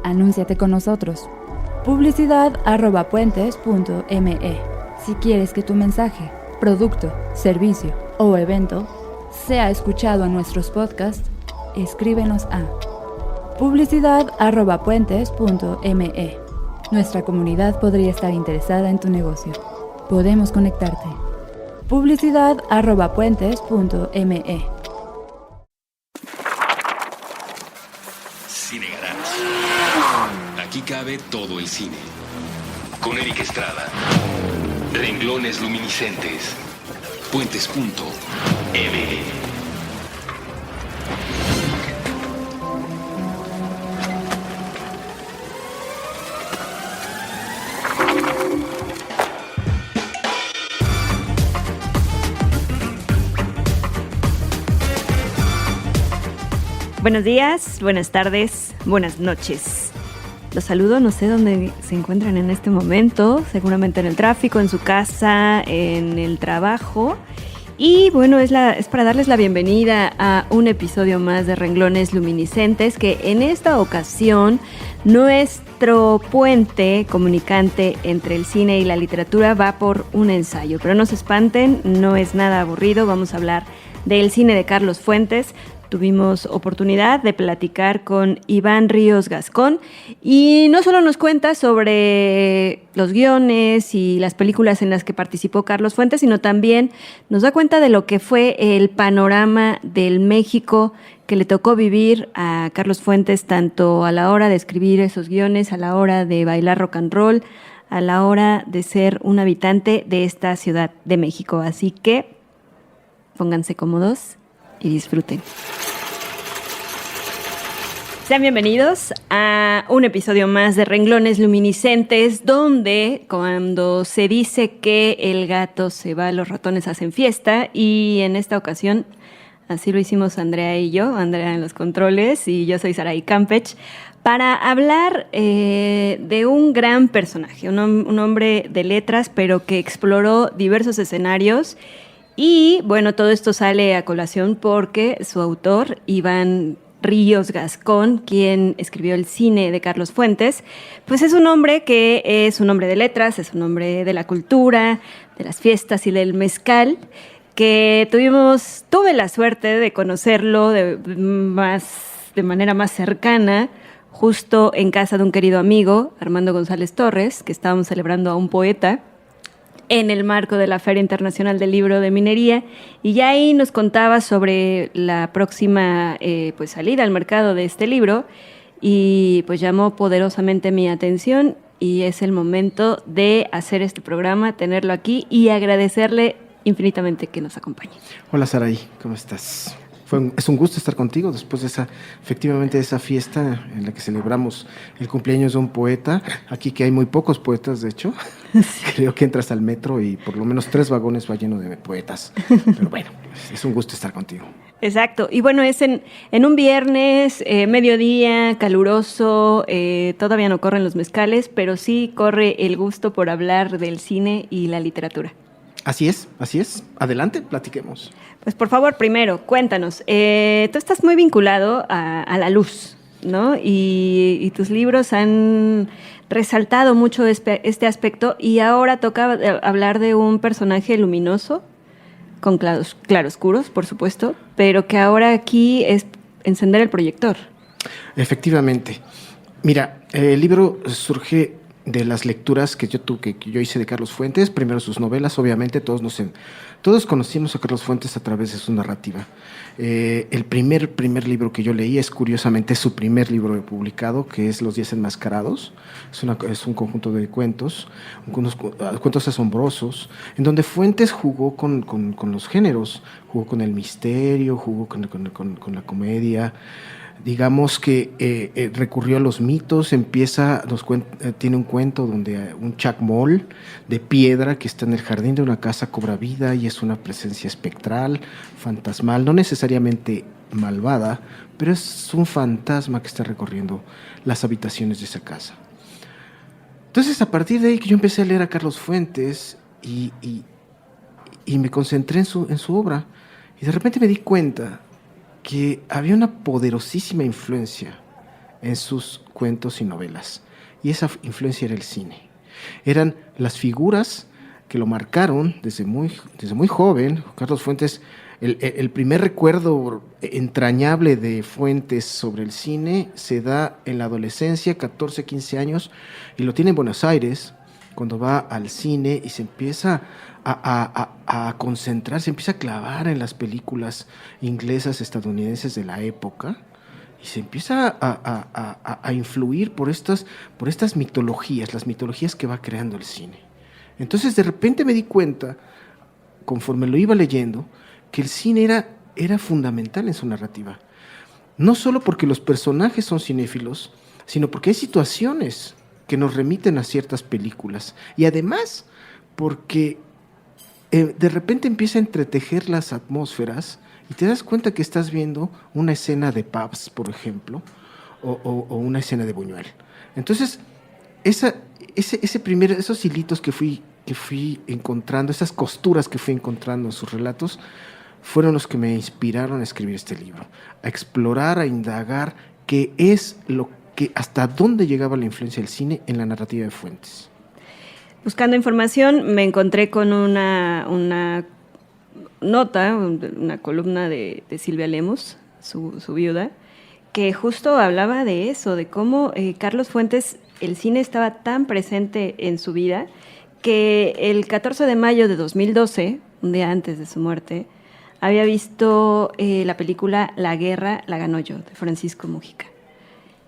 Anúnciate con nosotros. Publicidad@puentes.me. Si quieres que tu mensaje, producto, servicio o evento sea escuchado en nuestros podcasts, escríbenos a publicidad@puentes.me. Nuestra comunidad podría estar interesada en tu negocio. Podemos conectarte. Publicidad@puentes.me. Cine Garage. Aquí cabe todo el cine. Con Eric Estrada. Renglones luminiscentes. Puentes.me. Buenos días, buenas tardes, buenas noches. Los saludo, no sé dónde se encuentran en este momento, seguramente en el tráfico, en su casa, en el trabajo. Y bueno, es para darles la bienvenida a un episodio más de Renglones Luminiscentes, que en esta ocasión nuestro puente comunicante entre el cine y la literatura va por un ensayo. Pero no se espanten, no es nada aburrido, vamos a hablar del cine de Carlos Fuentes. Tuvimos oportunidad de platicar con Iván Ríos Gascón y no solo nos cuenta sobre los guiones y las películas en las que participó Carlos Fuentes, sino también nos da cuenta de lo que fue el panorama del México que le tocó vivir a Carlos Fuentes, tanto a la hora de escribir esos guiones, a la hora de bailar rock and roll, a la hora de ser un habitante de esta Ciudad de México. Así que pónganse cómodos y disfruten. Sean bienvenidos a un episodio más de Renglones Luminiscentes, donde cuando se dice que el gato se va, los ratones hacen fiesta, y en esta ocasión así lo hicimos Andrea y yo, Andrea en los controles y yo soy Saraí Campech, para hablar de un gran personaje, un hombre de letras, pero que exploró diversos escenarios. Y bueno, todo esto sale a colación porque su autor, Iván Ríos Gascón, quien escribió el cine de Carlos Fuentes, pues es un hombre que es un hombre de letras, es un hombre de la cultura, de las fiestas y del mezcal, que tuve la suerte de conocerlo de manera más cercana, justo en casa de un querido amigo, Armando González Torres, que estábamos celebrando a un poeta en el marco de la Feria Internacional del Libro de Minería, y ya ahí nos contaba sobre la próxima pues salida al mercado de este libro, y pues llamó poderosamente mi atención, y es el momento de hacer este programa, tenerlo aquí y agradecerle infinitamente que nos acompañe. Hola Saraí, ¿cómo estás? Es un gusto estar contigo después de efectivamente esa fiesta en la que celebramos el cumpleaños de un poeta. Aquí que hay muy pocos poetas, de hecho. Sí. Creo que entras al metro y por lo menos 3 vagones va lleno de poetas. Pero bueno, es un gusto estar contigo. Exacto. Y bueno, es en un viernes, mediodía, caluroso, todavía no corren los mezcales, pero sí corre el gusto por hablar del cine y la literatura. Así es. Adelante, platiquemos. Pues por favor, primero, cuéntanos. Tú estás muy vinculado a la luz, ¿no? Y tus libros han resaltado mucho este aspecto, y ahora toca hablar de un personaje luminoso, con claroscuros, por supuesto, pero que ahora aquí es encender el proyector. Efectivamente. Mira, el libro surge de las lecturas que yo hice de Carlos Fuentes. Primero sus novelas, obviamente todos conocimos a Carlos Fuentes a través de su narrativa. El primer libro que yo leí es curiosamente su primer libro publicado, que es Los 10 Enmascarados. Es un conjunto de cuentos, cuentos asombrosos, en donde Fuentes jugó con los géneros, jugó con el misterio, jugó con la comedia. Digamos que recurrió a los mitos, tiene un cuento donde un chacmol de piedra que está en el jardín de una casa cobra vida y es una presencia espectral, fantasmal, no necesariamente malvada, pero es un fantasma que está recorriendo las habitaciones de esa casa. Entonces, a partir de ahí que yo empecé a leer a Carlos Fuentes y me concentré en su obra, y de repente me di cuenta que había una poderosísima influencia en sus cuentos y novelas. Y esa influencia era el cine. Eran las figuras que lo marcaron desde muy joven. Carlos Fuentes, el primer recuerdo entrañable de Fuentes sobre el cine se da en la adolescencia, 14, 15 años, y lo tiene en Buenos Aires, cuando va al cine y se empieza a concentrar, se empieza a clavar en las películas inglesas, estadounidenses de la época, y se empieza a influir por estas mitologías, las mitologías que va creando el cine. Entonces de repente me di cuenta, conforme lo iba leyendo, que el cine era fundamental en su narrativa. No solo porque los personajes son cinéfilos, sino porque hay situaciones que nos remiten a ciertas películas. Y además, porque de repente empieza a entretejer las atmósferas y te das cuenta que estás viendo una escena de Pabst, por ejemplo, o una escena de Buñuel. Entonces, esos hilitos que fui encontrando, esas costuras que fui encontrando en sus relatos, fueron los que me inspiraron a escribir este libro, a explorar, a indagar qué es hasta dónde llegaba la influencia del cine en la narrativa de Fuentes. Buscando información, me encontré con una nota, una columna de Silvia Lemos, su viuda, que justo hablaba de eso, de cómo Carlos Fuentes, el cine estaba tan presente en su vida que el 14 de mayo de 2012, un día antes de su muerte, había visto la película La guerra la ganó yo, de Francisco Mujica.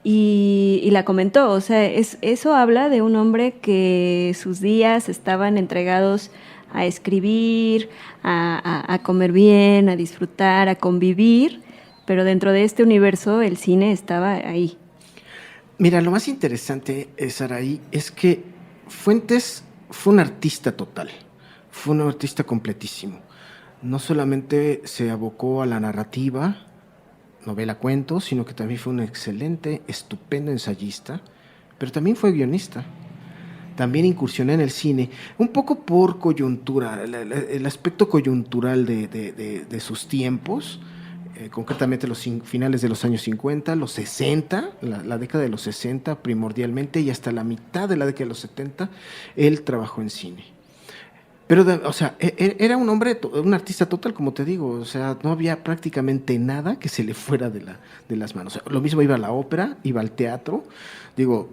Y la comentó, o sea, eso habla de un hombre que sus días estaban entregados a escribir, a comer bien, a disfrutar, a convivir, pero dentro de este universo el cine estaba ahí. Mira, lo más interesante, Saraí, es que Fuentes fue un artista total, fue un artista completísimo. No solamente se abocó a la narrativa, novela, cuento, sino que también fue un excelente, estupendo ensayista, pero también fue guionista. También incursioné en el cine, un poco por coyuntura, el aspecto coyuntural de sus tiempos, concretamente los finales de los años 50, los 60, la década de los 60 primordialmente, y hasta la mitad de la década de los 70, él trabajó en cine. Pero, o sea, era un hombre, un artista total, como te digo, o sea, no había prácticamente nada que se le fuera de las manos. O sea, lo mismo iba a la ópera, iba al teatro. Digo,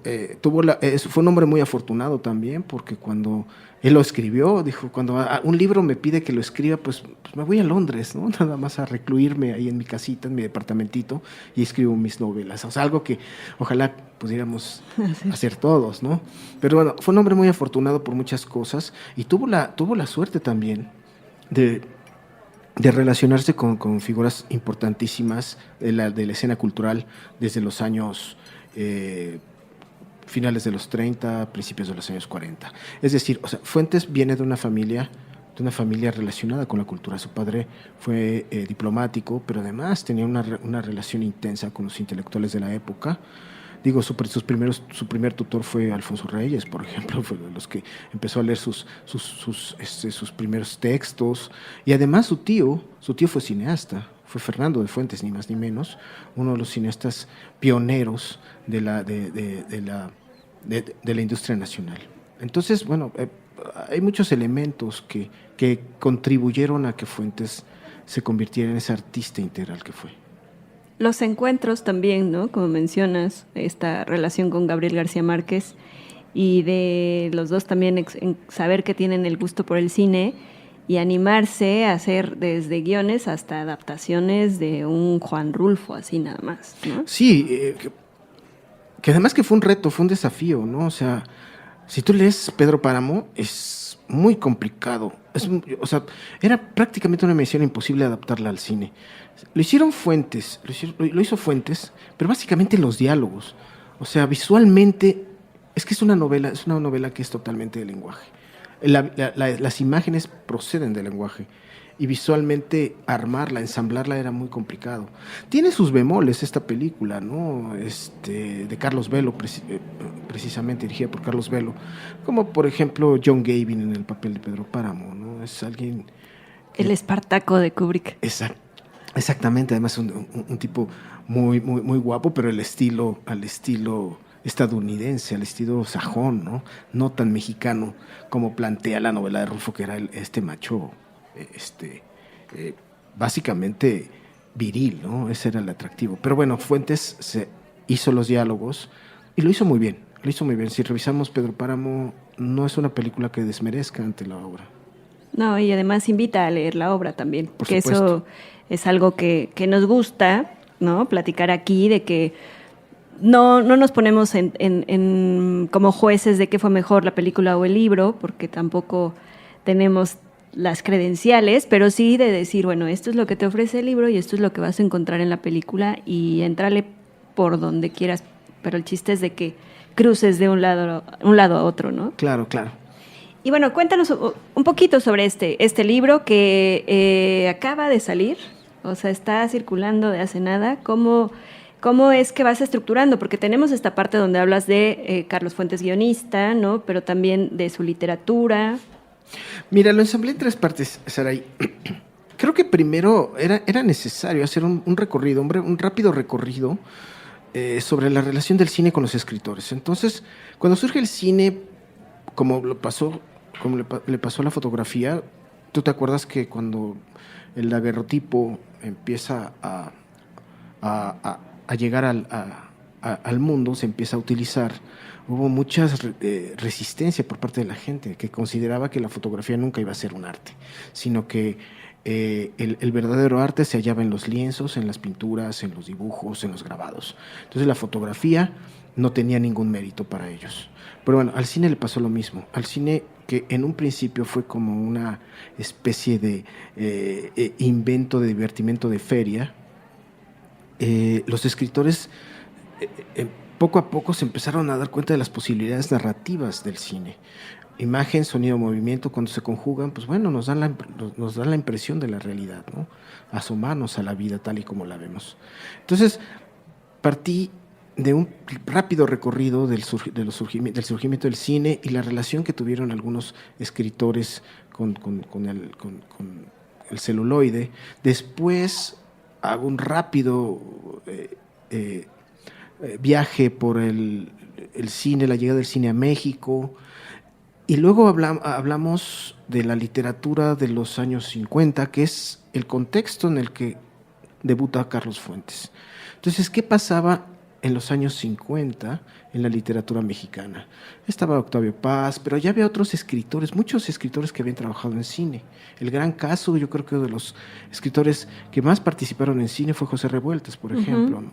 fue un hombre muy afortunado también, porque cuando él lo escribió, dijo, cuando un libro me pide que lo escriba, pues me voy a Londres, ¿no? Nada más a recluirme ahí en mi casita, en mi departamentito, y escribo mis novelas. O sea, algo que ojalá pudiéramos hacer todos, ¿no? Pero bueno, fue un hombre muy afortunado por muchas cosas, y tuvo la suerte también de relacionarse con figuras importantísimas de la escena cultural desde los años finales de los 30, principios de los años 40. Es decir, o sea, Fuentes viene de una familia relacionada con la cultura. Su padre fue diplomático, pero además tenía una relación intensa con los intelectuales de la época. Digo, su primer tutor fue Alfonso Reyes, por ejemplo, fue de los que empezó a leer sus primeros textos. Y además su tío fue cineasta, fue Fernando de Fuentes, ni más ni menos, uno de los cineastas pioneros de la industria nacional. Entonces, bueno, hay muchos elementos que contribuyeron a que Fuentes se convirtiera en ese artista integral que fue. Los encuentros también, ¿no? Como mencionas, esta relación con Gabriel García Márquez, y de los dos también en saber que tienen el gusto por el cine y animarse a hacer desde guiones hasta adaptaciones de un Juan Rulfo, así nada más, ¿no? Sí, que además que fue un reto, fue un desafío, ¿no? O sea, si tú lees Pedro Páramo, es muy complicado. O sea, era prácticamente una misión imposible adaptarla al cine. Lo hizo Fuentes, pero básicamente los diálogos. O sea, visualmente, es que es una novela que es totalmente de lenguaje. Las imágenes proceden del lenguaje. Y visualmente armarla, ensamblarla era muy complicado. Tiene sus bemoles esta película, ¿no? De Carlos Velo, precisamente dirigida por Carlos Velo, como por ejemplo John Gavin en el papel de Pedro Páramo, ¿no? Es alguien... El Espartaco de Kubrick. Exactamente, además un tipo muy guapo, pero al estilo estadounidense, al estilo sajón, ¿no? No tan mexicano como plantea la novela de Rulfo, que era este macho, eh, básicamente viril, ¿no? Ese era el atractivo. Pero bueno, Fuentes se hizo los diálogos y lo hizo muy bien, lo hizo muy bien. Si revisamos Pedro Páramo, no es una película que desmerezca ante la obra. No, y además invita a leer la obra también, Por que supuesto. eso es algo que nos gusta, ¿no? Platicar aquí de que no nos ponemos en como jueces de qué fue mejor la película o el libro, porque tampoco tenemos las credenciales, pero sí de decir, bueno, esto es lo que te ofrece el libro y esto es lo que vas a encontrar en la película y entrale por donde quieras, pero el chiste es de que cruces de un lado a otro, ¿no? Claro, claro. Y bueno, cuéntanos un poquito sobre este libro que acaba de salir, o sea, está circulando de hace nada. ¿Cómo es que vas estructurando? Porque tenemos esta parte donde hablas de Carlos Fuentes, guionista, ¿no? Pero también de su literatura. Mira, lo ensamblé en 3 partes, Saray. Creo que primero era necesario hacer un recorrido, un rápido recorrido sobre la relación del cine con los escritores. Entonces, cuando surge el cine, como le pasó a la fotografía, ¿tú te acuerdas que cuando el daguerrotipo empieza a llegar al mundo, se empieza a utilizar? Hubo mucha resistencia por parte de la gente que consideraba que la fotografía nunca iba a ser un arte, sino que el verdadero arte se hallaba en los lienzos, en las pinturas, en los dibujos, en los grabados. Entonces la fotografía no tenía ningún mérito para ellos. Pero bueno, al cine le pasó lo mismo. Al cine, que en un principio fue como una especie de invento de divertimento de feria, los escritores poco a poco se empezaron a dar cuenta de las posibilidades narrativas del cine. Imagen, sonido, movimiento, cuando se conjugan, pues bueno, nos dan la impresión de la realidad, ¿no? Asomarnos a la vida tal y como la vemos. Entonces, partí de un rápido recorrido del surgimiento del cine y la relación que tuvieron algunos escritores con el celuloide. Después hago un rápido viaje por el cine, la llegada del cine a México, y luego hablamos de la literatura de los años 50, que es el contexto en el que debuta Carlos Fuentes. Entonces, ¿qué pasaba en los años 50 en la literatura mexicana? Estaba Octavio Paz, pero ya había otros escritores, muchos escritores que habían trabajado en cine. El gran caso, yo creo que de los escritores que más participaron en cine fue José Revueltas, por ejemplo, ¿no?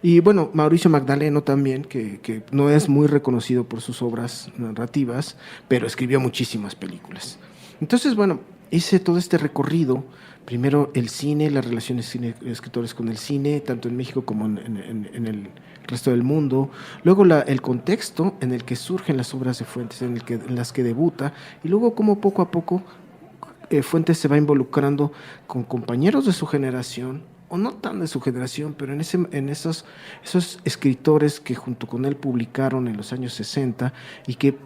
Y bueno, Mauricio Magdaleno también, que no es muy reconocido por sus obras narrativas, pero escribió muchísimas películas. Entonces, bueno, hice todo este recorrido. Primero el cine, las relaciones escritores con el cine, tanto en México como en el resto del mundo. Luego el contexto en el que surgen las obras de Fuentes, en las que debuta. Y luego cómo poco a poco Fuentes se va involucrando con compañeros de su generación, o no tan de su generación, pero en esos escritores que junto con él publicaron en los años 60 y que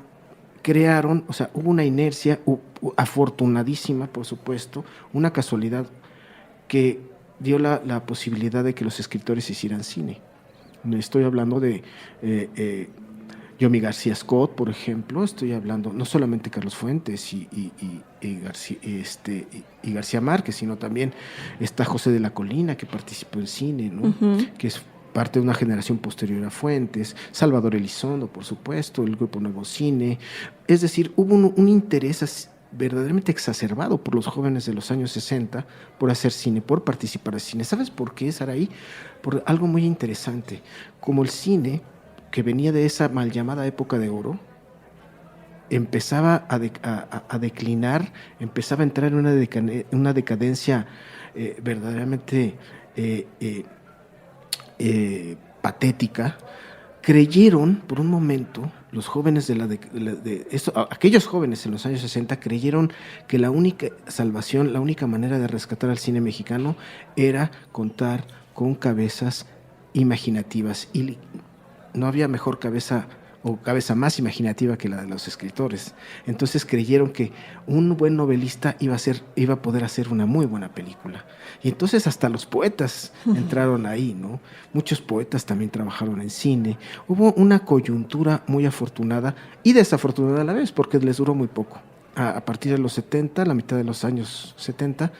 crearon, o sea, hubo una inercia afortunadísima, por supuesto, una casualidad que dio la posibilidad de que los escritores hicieran cine. Estoy hablando de Yomi García Scott, por ejemplo. Estoy hablando no solamente de Carlos Fuentes y García Márquez, sino también está José de la Colina, que participó en cine, ¿no? Que es parte de una generación posterior a Fuentes, Salvador Elizondo, por supuesto, el Grupo Nuevo Cine. Es decir, hubo un interés verdaderamente exacerbado por los jóvenes de los años 60 por hacer cine, por participar en cine. ¿Sabes por qué, Saraí? Por algo muy interesante. Como el cine, que venía de esa mal llamada época de oro, empezaba a declinar, empezaba a entrar en una decadencia verdaderamente patética. Creyeron por un momento los jóvenes aquellos jóvenes en los años 60 creyeron que la única salvación, la única manera de rescatar al cine mexicano era contar con cabezas imaginativas, y no había mejor cabeza o cabeza más imaginativa que la de los escritores. Entonces creyeron que un buen novelista iba a poder hacer una muy buena película. Y entonces hasta los poetas entraron ahí, ¿no? Muchos poetas también trabajaron en cine. Hubo una coyuntura muy afortunada y desafortunada a la vez, porque les duró muy poco. A partir de los 70, la mitad de los años 70,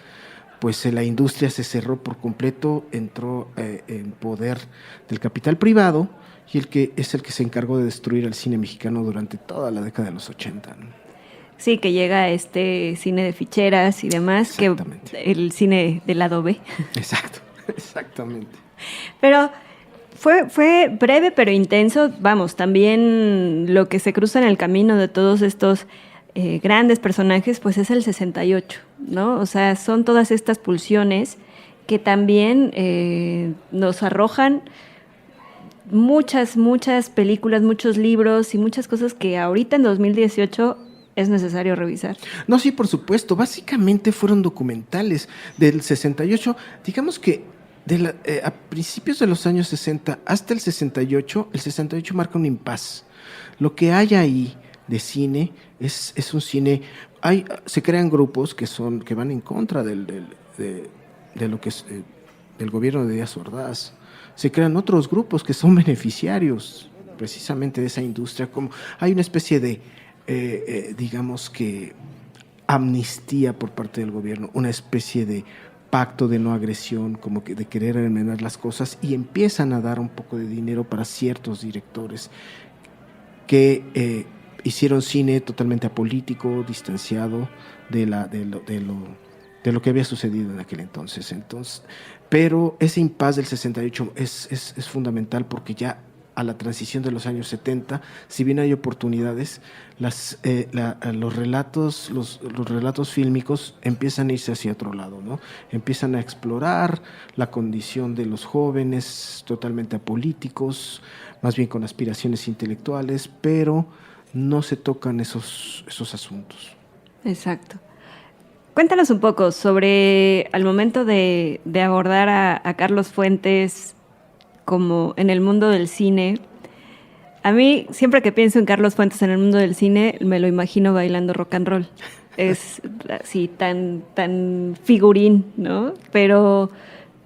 pues la industria se cerró por completo, entró en poder del capital privado, y el que se encargó de destruir el cine mexicano durante toda la década de los 80, ¿no? Sí, que llega este cine de ficheras y demás, que el cine del lado B. Exacto, exactamente. Pero fue breve pero intenso. Vamos, también lo que se cruza en el camino de todos estos grandes personajes, pues es el 68, ¿no? O sea, son todas estas pulsiones que también nos arrojan muchas películas, muchos libros y muchas cosas que ahorita en 2018 es necesario revisar. No, sí, por supuesto. Básicamente fueron documentales del 68. Digamos que a principios de los años 60 hasta el 68 marca un impas. Lo que hay ahí de cine es un cine. Se crean grupos que van en contra de lo que es del gobierno de Díaz Ordaz. Se crean otros grupos que son beneficiarios precisamente de esa industria. Como hay una especie de digamos que amnistía por parte del gobierno, una especie de pacto de no agresión, como que de querer enmendar las cosas, y empiezan a dar un poco de dinero para ciertos directores que hicieron cine totalmente apolítico, distanciado de lo que había sucedido en aquel entonces. Pero ese impasse del 68 es fundamental, porque ya a la transición de los años 70, si bien hay oportunidades, los relatos fílmicos empiezan a irse hacia otro lado, ¿no? Empiezan a explorar la condición de los jóvenes totalmente apolíticos, más bien con aspiraciones intelectuales, pero no se tocan esos asuntos. Exacto. Cuéntanos un poco sobre, al momento de abordar a Carlos Fuentes como en el mundo del cine. A mí, siempre que pienso en Carlos Fuentes en el mundo del cine, me lo imagino bailando rock and roll. Es así, tan figurín, ¿no? Pero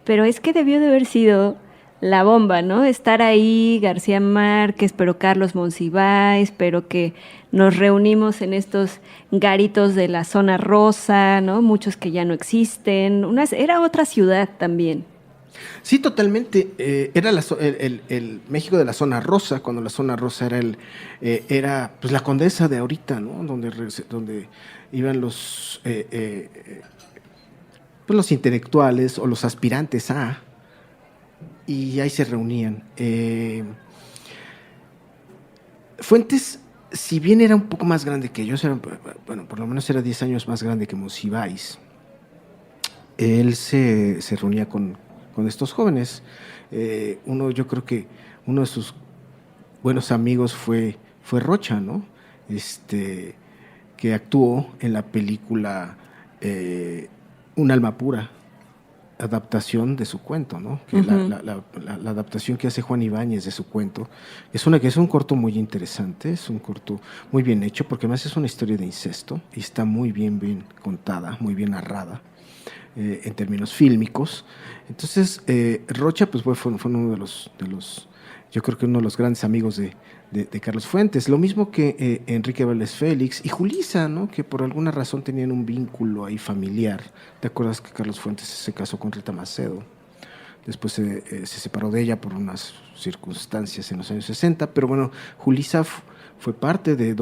es que debió de haber sido la bomba, ¿no? Estar ahí, García Márquez, pero Carlos Monsiváis, pero que nos reunimos en estos garitos de la zona rosa, ¿no? Muchos que ya no existen. Era otra ciudad también. Sí, totalmente. Era el México de la zona rosa, cuando la zona rosa era pues la Condesa de ahorita, ¿no? Donde iban los intelectuales o los aspirantes y ahí se reunían. Fuentes, si bien era un poco más grande que ellos, por lo menos era 10 años más grande que Monsiváis, él se reunía con estos jóvenes. Yo creo que uno de sus buenos amigos fue Rocha, ¿no? Que actuó en la película Un alma pura, adaptación de su cuento, ¿no? Que uh-huh. la adaptación que hace Juan Ibáñez de su cuento es un corto muy interesante, es un corto muy bien hecho, porque además es una historia de incesto y está muy bien contada, muy bien narrada. En términos fílmicos. Entonces, Rocha pues fue uno de los, yo creo que uno de los grandes amigos de Carlos Fuentes. Lo mismo que Enrique Vélez Félix y Julissa, ¿no? Que por alguna razón tenían un vínculo ahí familiar. ¿Te acuerdas que Carlos Fuentes se casó con Rita Macedo? Después se separó de ella por unas circunstancias en los años 60, pero bueno, Julissa fue parte de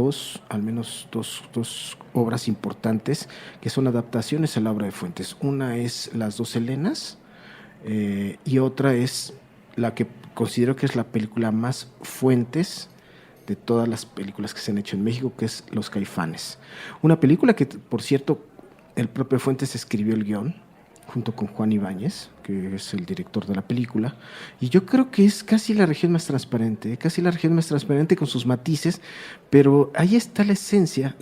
al menos dos obras importantes que son adaptaciones a la obra de Fuentes. Una es Las dos Helenas y otra es la que considero que es la película más Fuentes de todas las películas que se han hecho en México, que es Los Caifanes. Una película que, por cierto, el propio Fuentes escribió el guión junto con Juan Ibáñez, que es el director de la película, y yo creo que es casi la región más transparente con sus matices, pero ahí está la esencia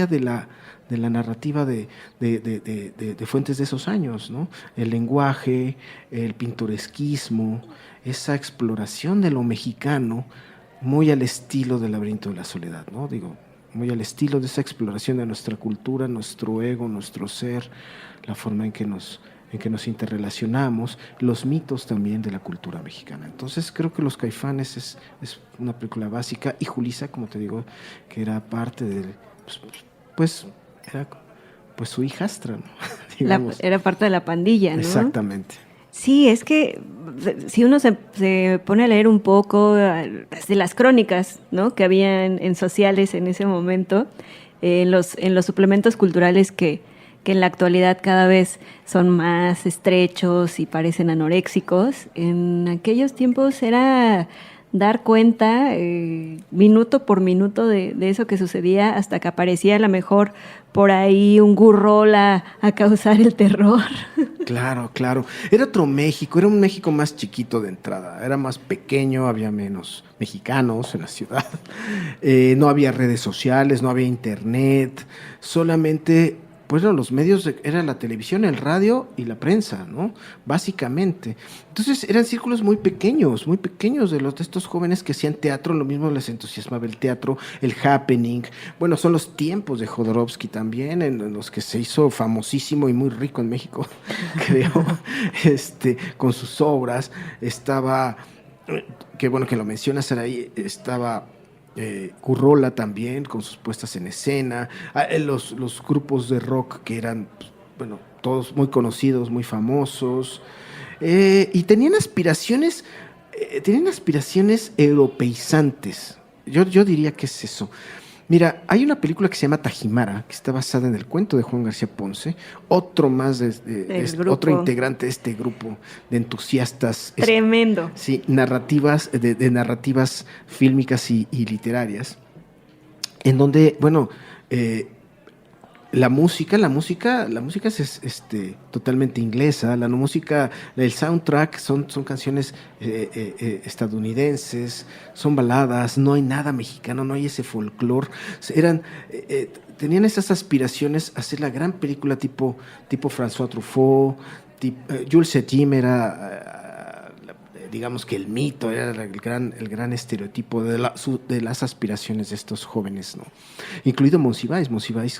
de la narrativa de Fuentes de esos años, ¿no? El lenguaje, el pintoresquismo, esa exploración de lo mexicano muy al estilo del Laberinto de la Soledad, ¿no? Digo, muy al estilo de esa exploración de nuestra cultura, nuestro ego, nuestro ser, la forma en que nos interrelacionamos, los mitos también de la cultura mexicana. Entonces creo que Los Caifanes es una película básica, y Julissa, como te digo, que era parte del, pues era pues su hijastra, ¿no? Era parte de la pandilla, ¿no? Exactamente. Sí, es que si uno se pone a leer un poco de las crónicas, ¿no?, que había en sociales en ese momento, en los suplementos culturales que en la actualidad cada vez son más estrechos y parecen anoréxicos, en aquellos tiempos era dar cuenta minuto por minuto de eso que sucedía, hasta que aparecía a lo mejor por ahí un Gurrola a causar el terror. Claro, claro. Era otro México, era un México más chiquito de entrada, era más pequeño, había menos mexicanos en la ciudad, no había redes sociales, no había internet, solamente... Pues los medios, era la televisión, el radio y la prensa, ¿no? Básicamente. Entonces eran círculos muy pequeños de estos jóvenes que hacían teatro, lo mismo les entusiasmaba el teatro, el happening. Bueno, son los tiempos de Jodorowsky también, en los que se hizo famosísimo y muy rico en México, creo, con sus obras. Estaba, qué bueno que lo mencionas, Araí, estaba... Gurrola también, con sus puestas en escena, los grupos de rock que eran, bueno, todos muy conocidos, muy famosos, y tenían aspiraciones europeizantes. Yo diría que es eso. Mira, hay una película que se llama Tajimara, que está basada en el cuento de Juan García Ponce, otro integrante de este grupo de entusiastas. Tremendo. Sí, narrativas, de narrativas fílmicas y literarias, en donde, bueno, la música es totalmente inglesa, la música, el soundtrack son canciones estadounidenses, son baladas, no hay nada mexicano, no hay ese folclore. Tenían esas aspiraciones a hacer la gran película tipo François Truffaut, Jules Settim era... digamos que el mito, era el gran estereotipo de las aspiraciones de estos jóvenes, ¿no? Incluido Monsiváis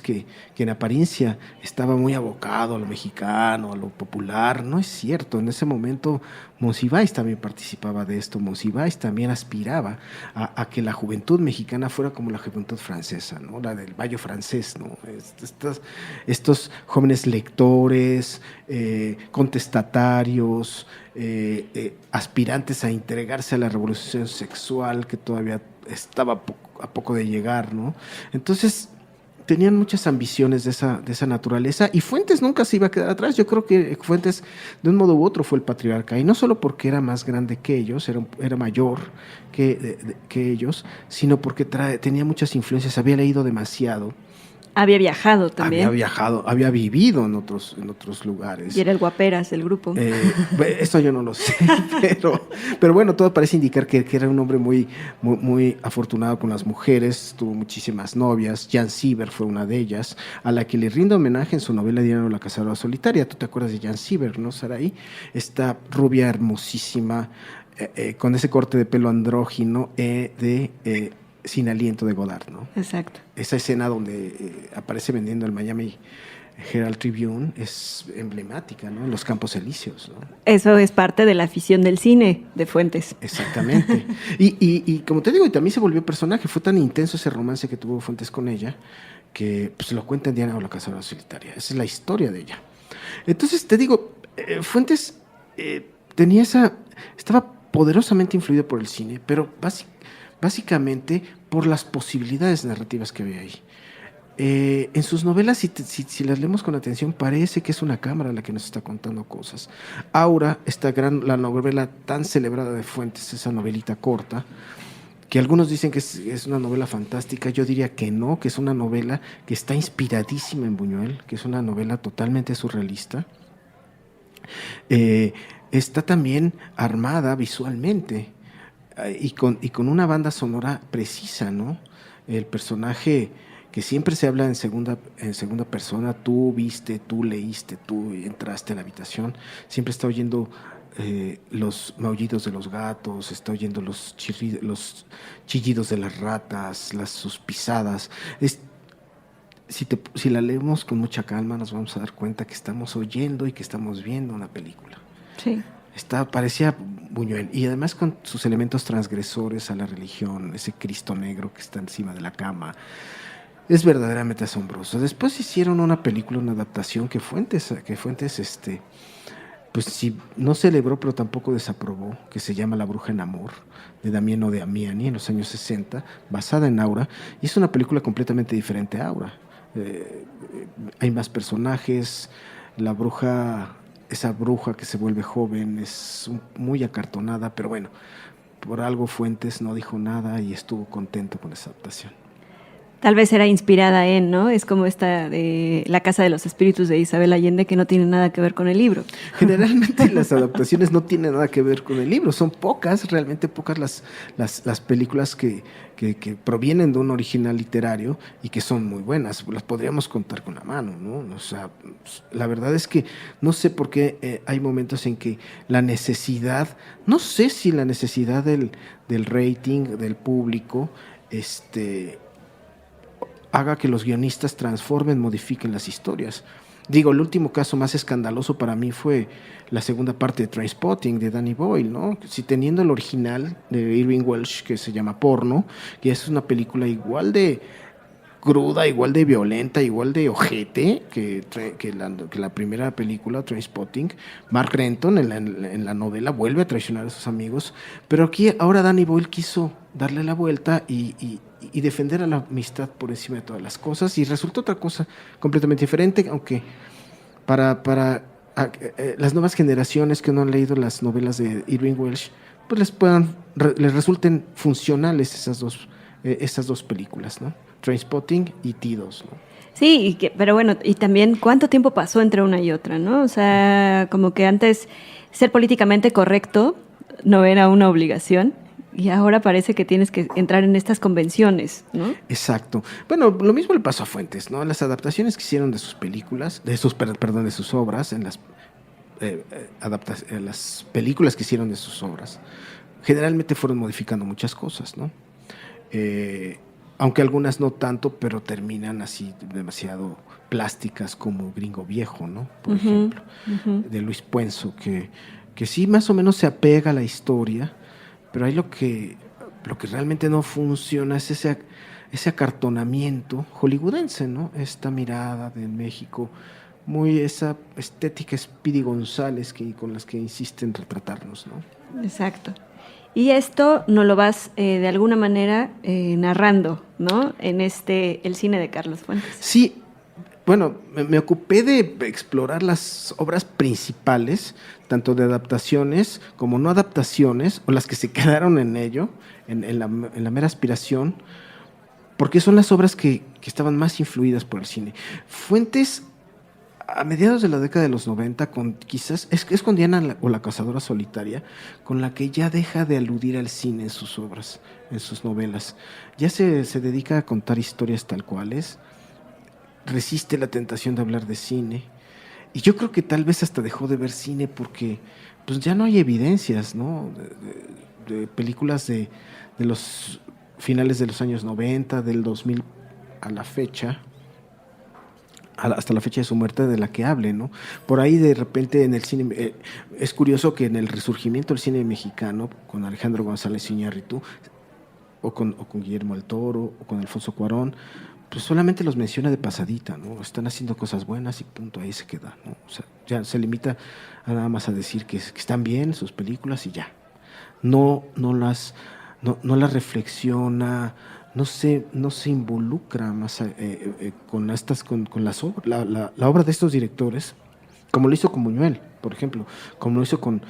que en apariencia estaba muy abocado a lo mexicano, a lo popular. No es cierto, en ese momento Monsiváis también participaba de esto, Monsiváis también aspiraba a que la juventud mexicana fuera como la juventud francesa, ¿no? La del Bayo francés, ¿no? Estos jóvenes lectores, contestatarios, aspirantes a entregarse a la revolución sexual que todavía estaba a poco de llegar, ¿no? Entonces tenían muchas ambiciones de esa naturaleza, y Fuentes nunca se iba a quedar atrás. Yo creo que Fuentes, de un modo u otro, fue el patriarca, y no solo porque era más grande que ellos, era mayor que ellos, sino porque tenía muchas influencias, había leído demasiado. Había viajado también. Había vivido en otros lugares. Y era el guaperas del grupo. Esto yo no lo sé, pero bueno, todo parece indicar que era un hombre muy, muy, muy afortunado con las mujeres, tuvo muchísimas novias. Jan Siever fue una de ellas, a la que le rinde homenaje en su novela Diario de la Cazadora Solitaria. ¿Tú te acuerdas de Jan Siever, no, Saraí? Esta rubia hermosísima, con ese corte de pelo andrógino Sin aliento de Godard, ¿no? Exacto. Esa escena donde aparece vendiendo el Miami Herald Tribune es emblemática, ¿no? En los Campos Elíseos, ¿no? Eso es parte de la afición del cine de Fuentes. Exactamente. Y como te digo, y también se volvió personaje. Fue tan intenso ese romance que tuvo Fuentes con ella que pues, lo cuenta en Diana o la Cazadora Solitaria. Esa es la historia de ella. Entonces, te digo, Fuentes estaba poderosamente influido por el cine, pero básicamente por las posibilidades narrativas que había ahí. En sus novelas, si las leemos con atención, parece que es una cámara la que nos está contando cosas. Aura, la novela tan celebrada de Fuentes, esa novelita corta, que algunos dicen que es una novela fantástica, yo diría que no, que es una novela que está inspiradísima en Buñuel, que es una novela totalmente surrealista. Está también armada visualmente, y con una banda sonora precisa, ¿no? El personaje que siempre se habla en segunda persona, tú viste, tú leíste, tú entraste a la habitación, siempre está oyendo los maullidos de los gatos, está oyendo los chillidos de las ratas, sus pisadas. Si la leemos con mucha calma, nos vamos a dar cuenta que estamos oyendo y que estamos viendo una película. Sí. Parecía Buñuel, y además con sus elementos transgresores a la religión, ese Cristo negro que está encima de la cama. Es verdaderamente asombroso. Después hicieron una película, una adaptación que Fuentes pues sí, no celebró, pero tampoco desaprobó, que se llama La bruja en amor, de Damiano de Amiani, en los años 60, basada en Aura, y es una película completamente diferente a Aura. Hay más personajes, esa bruja que se vuelve joven es muy acartonada, pero bueno, por algo Fuentes no dijo nada y estuvo contento con esa adaptación. Tal vez era inspirada en, ¿no? Es como esta de La Casa de los Espíritus de Isabel Allende, que no tiene nada que ver con el libro. Generalmente las adaptaciones no tienen nada que ver con el libro, son pocas, realmente pocas las películas que provienen de un original literario y que son muy buenas, las podríamos contar con la mano, ¿no? O sea, la verdad es que no sé por qué hay momentos en que la necesidad, no sé si la necesidad del rating, del público, haga que los guionistas transformen, modifiquen las historias. Digo, el último caso más escandaloso para mí fue la segunda parte de Trainspotting de Danny Boyle, ¿no? Si teniendo el original de Irving Welsh, que se llama Porno, que es una película igual de cruda, igual de violenta, igual de ojete que la primera película, Trainspotting. Mark Renton en la novela vuelve a traicionar a sus amigos, pero aquí ahora Danny Boyle quiso darle la vuelta y defender a la amistad por encima de todas las cosas, y resultó otra cosa completamente diferente, aunque para las nuevas generaciones que no han leído las novelas de Irving Welsh, pues les resulten funcionales esas dos películas, ¿no? Trainspotting y T2, ¿no? Sí, pero bueno, y también cuánto tiempo pasó entre una y otra, ¿no? O sea, como que antes ser políticamente correcto no era una obligación, y ahora parece que tienes que entrar en estas convenciones, ¿no? Exacto. Bueno, lo mismo le pasó a Fuentes, ¿no? Las adaptaciones que hicieron de sus películas, de sus obras, en las películas que hicieron de sus obras, generalmente fueron modificando muchas cosas, ¿no? Aunque algunas no tanto, pero terminan así demasiado plásticas, como Gringo Viejo, ¿no? Por ejemplo, de Luis Puenzo, que sí más o menos se apega a la historia, pero ahí lo que realmente no funciona es ese acartonamiento hollywoodense, ¿no? Esta mirada de México, muy esa estética Speedy González con las que insisten retratarnos, ¿no? Exacto. Y esto nos lo vas de alguna manera narrando, ¿no? En el cine de Carlos Fuentes. Sí, bueno, me ocupé de explorar las obras principales, tanto de adaptaciones como no adaptaciones, o las que se quedaron en ello, en la mera aspiración, porque son las obras que estaban más influidas por el cine. Fuentes, a mediados de la década de los 90, quizás es con Diana o La cazadora solitaria, con la que ya deja de aludir al cine en sus obras, en sus novelas. Ya se dedica a contar historias tal cuales, resiste la tentación de hablar de cine, y yo creo que tal vez hasta dejó de ver cine porque pues ya no hay evidencias, ¿no? de películas de los finales de los años 90, del 2000 a la fecha, hasta la fecha de su muerte, de la que hable, ¿no? Por ahí de repente en el cine, es curioso que en el resurgimiento del cine mexicano, con Alejandro González Iñárritu, o con Guillermo del Toro, o con Alfonso Cuarón, pues solamente los menciona de pasadita, ¿no? Están haciendo cosas buenas y punto, ahí se queda, ¿no? O sea, ya se limita a nada más a decir que están bien sus películas y ya. No las reflexiona, no se involucra más con la obra de estos directores, como lo hizo con Buñuel, por ejemplo, como lo hizo con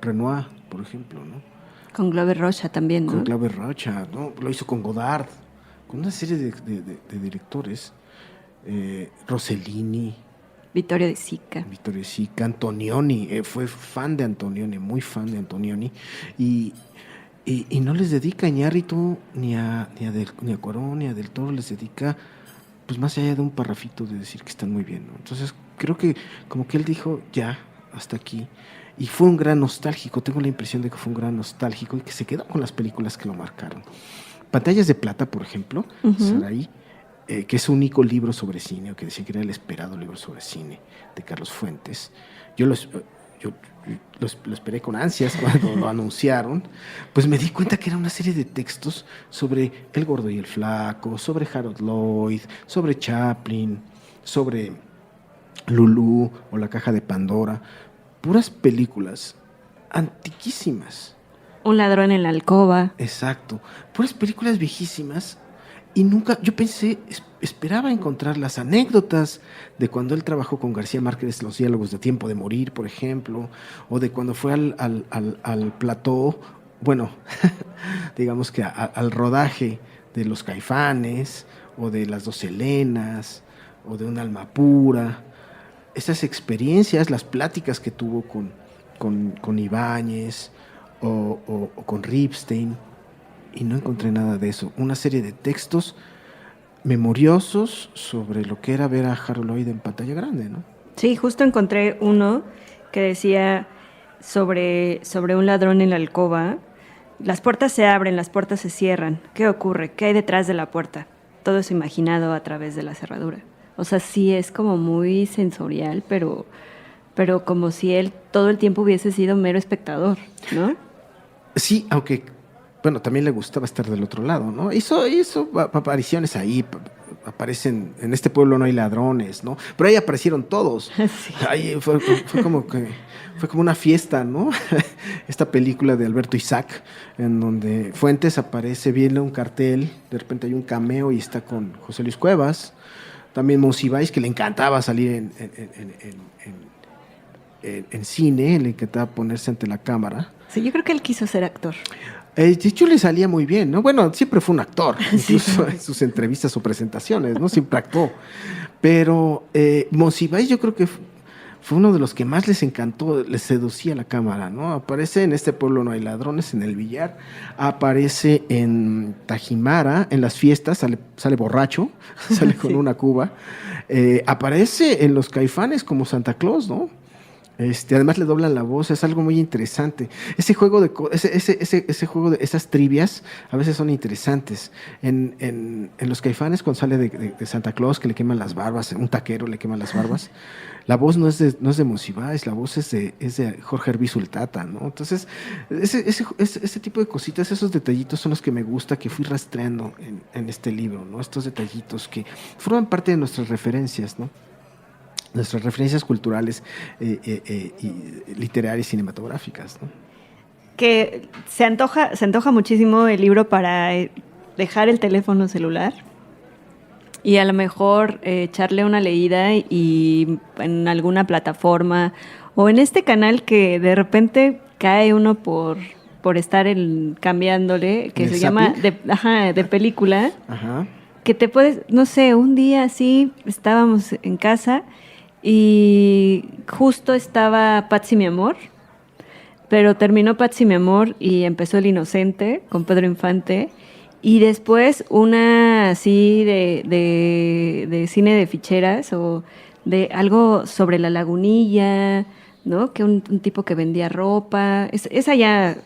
Renoir, por ejemplo, ¿no? Con Glover Rocha también, ¿no? Con Glover Rocha, ¿no? Lo hizo con Godard, con una serie de directores, Rossellini, Vittorio De Sica, Antonioni, fue fan de Antonioni, muy fan de Antonioni, y no les dedica a Iñárritu ni a Cuarón ni a Del Toro, les dedica pues más allá de un parrafito de decir que están muy bien, ¿no? Entonces creo que como que él dijo ya, hasta aquí. Y fue un gran nostálgico, tengo la impresión de que fue un gran nostálgico y que se quedó con las películas que lo marcaron. Pantallas de Plata, por ejemplo, Saraí, que es un único libro sobre cine, o que decía que era el esperado libro sobre cine de Carlos Fuentes. Yo lo esperé con ansias cuando lo anunciaron, pues me di cuenta que era una serie de textos sobre El Gordo y el Flaco, sobre Harold Lloyd, sobre Chaplin, sobre Lulú o La Caja de Pandora, puras películas antiquísimas. Un ladrón en la alcoba. Exacto, puras películas viejísimas. Y nunca, yo esperaba encontrar las anécdotas de cuando él trabajó con García Márquez, los diálogos de Tiempo de Morir, por ejemplo, o de cuando fue al plató, bueno, digamos que al rodaje de Los Caifanes, o de Las Dos Helenas, o de Un alma pura. Esas experiencias, las pláticas que tuvo con Ibáñez o con Ripstein, y no encontré nada de eso. Una serie de textos memoriosos sobre lo que era ver a Harold Lloyd en pantalla grande, ¿no? Sí, justo encontré uno que decía sobre un ladrón en la alcoba. Las puertas se abren, las puertas se cierran. ¿Qué ocurre? ¿Qué hay detrás de la puerta? Todo es imaginado a través de la cerradura. O sea, sí es como muy sensorial, pero como si él todo el tiempo hubiese sido mero espectador, ¿no? Sí, aunque bueno, también le gustaba estar del otro lado, ¿no? Hizo apariciones ahí, aparecen, en este pueblo no hay ladrones, ¿no? Pero ahí aparecieron todos. Sí. Ahí fue como una fiesta, ¿no? Esta película de Alberto Isaac, en donde Fuentes aparece, viene un cartel, de repente hay un cameo y está con José Luis Cuevas. También Monsiváis, que le encantaba salir en cine, le encantaba ponerse ante la cámara. Sí, yo creo que él quiso ser actor. De hecho, le salía muy bien, ¿no? Bueno, siempre fue un actor, incluso en sus entrevistas o presentaciones, ¿no? Siempre actuó. Pero Monsiváis yo creo que fue uno de los que más les encantó, les seducía la cámara, ¿no? Aparece en Este pueblo no hay ladrones, en El Villar, aparece en Tajimara, en las fiestas, sale borracho, sale con una cuba, aparece en Los Caifanes como Santa Claus, ¿no? Además le doblan la voz, es algo muy interesante. Ese juego ese juego de esas trivias a veces son interesantes. En Los Caifanes, cuando sale de Santa Claus, que le queman las barbas, un taquero le quema las barbas, la voz no es de Monsiváis, la voz es de Jorge Arbizu el Tata, ¿no? Entonces, ese tipo de cositas, esos detallitos son los que me gusta, que fui rastreando en este libro, ¿no? Estos detallitos que forman parte de nuestras referencias, ¿no? Nuestras referencias culturales y literarias, cinematográficas, ¿no? Que se antoja muchísimo el libro para dejar el teléfono celular y a lo mejor echarle una leída y en alguna plataforma o en este canal que de repente cae uno por estar cambiándole, que se llama de película. Ajá. Que te puedes, no sé, un día así estábamos en casa y justo estaba Patsy mi amor, pero terminó Patsy mi amor y empezó El Inocente con Pedro Infante, y después una así de cine de ficheras o de algo sobre la Lagunilla, ¿no? Que un tipo que vendía ropa. Esa ya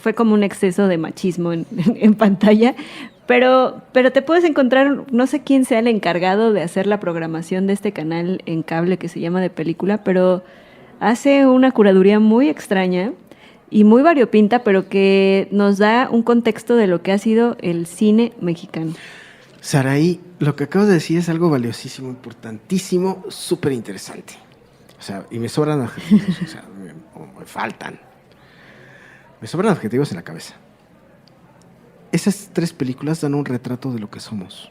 fue como un exceso de machismo en pantalla. Pero te puedes encontrar, no sé quién sea el encargado de hacer la programación de este canal en cable que se llama De Película, pero hace una curaduría muy extraña y muy variopinta, pero que nos da un contexto de lo que ha sido el cine mexicano. Saraí, lo que acabas de decir es algo valiosísimo, importantísimo, súper interesante. O sea, y me sobran adjetivos, o sea, me faltan. Me sobran adjetivos en la cabeza. Esas 3 películas dan un retrato de lo que somos.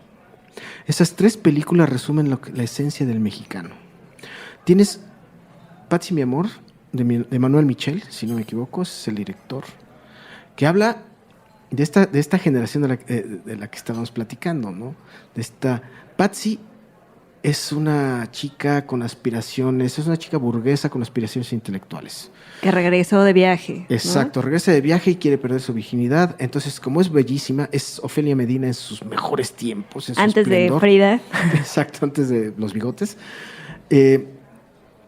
Esas 3 películas resumen la esencia del mexicano. Tienes Patsy mi amor, de Manuel Michel, si no me equivoco, es el director, que habla de esta generación de la que estábamos platicando, ¿no? De esta Patsy es una chica con aspiraciones, es una chica burguesa con aspiraciones intelectuales. Que regresó de viaje. Exacto, ¿no? Regresa de viaje y quiere perder su virginidad. Entonces, como es bellísima, es Ofelia Medina en sus mejores tiempos. En su antes esplendor. De Frida. Exacto, antes de los bigotes.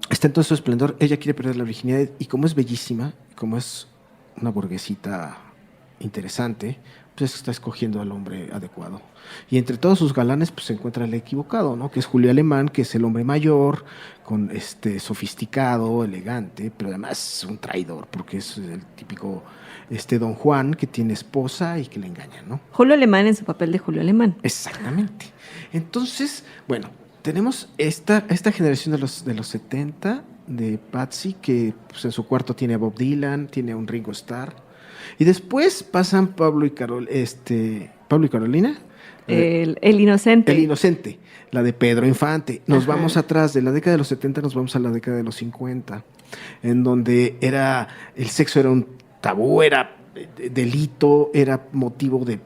está en todo su esplendor, ella quiere perder la virginidad y como es bellísima, como es una burguesita interesante, pues está escogiendo al hombre adecuado. Y entre todos sus galanes pues se encuentra el equivocado, ¿no? Que es Julio Alemán, que es el hombre mayor, con sofisticado, elegante, pero además un traidor, porque es el típico Don Juan que tiene esposa y que le engaña, ¿no? Julio Alemán en su papel de Julio Alemán. Exactamente. Entonces, bueno, tenemos esta generación de los 70 de Patsy, que pues, en su cuarto tiene a Bob Dylan, tiene a un Ringo Starr, y después pasan Pablo y Carolina. El Inocente. El Inocente, la de Pedro Infante. Nos vamos atrás, de la década de los 70 nos vamos a la década de los 50, en donde el sexo era un tabú, era delito, era motivo de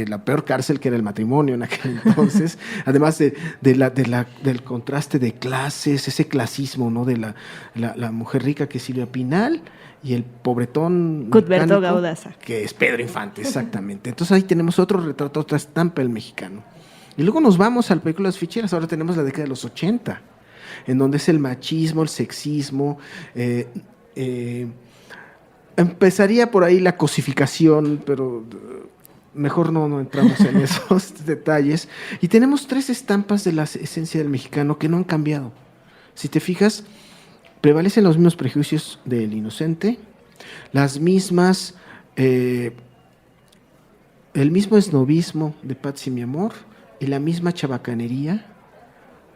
la peor cárcel, que era el matrimonio en aquel entonces, además del contraste de clases, ese clasismo, ¿no? De la mujer rica, que es Silvia Pinal, y el pobretón Cuthberto Gaudaza, que es Pedro Infante, exactamente. Entonces ahí tenemos otro retrato, otra estampa del mexicano. Y luego nos vamos al películas ficheras. Ahora tenemos la década de los 80, en donde es el machismo, el sexismo, empezaría por ahí la cosificación, pero mejor no entramos en esos detalles. Y tenemos 3 estampas de la esencia del mexicano que no han cambiado. Si te fijas, prevalecen los mismos prejuicios del Inocente, las mismas, el mismo esnobismo de Patsy Mi Amor y la misma chabacanería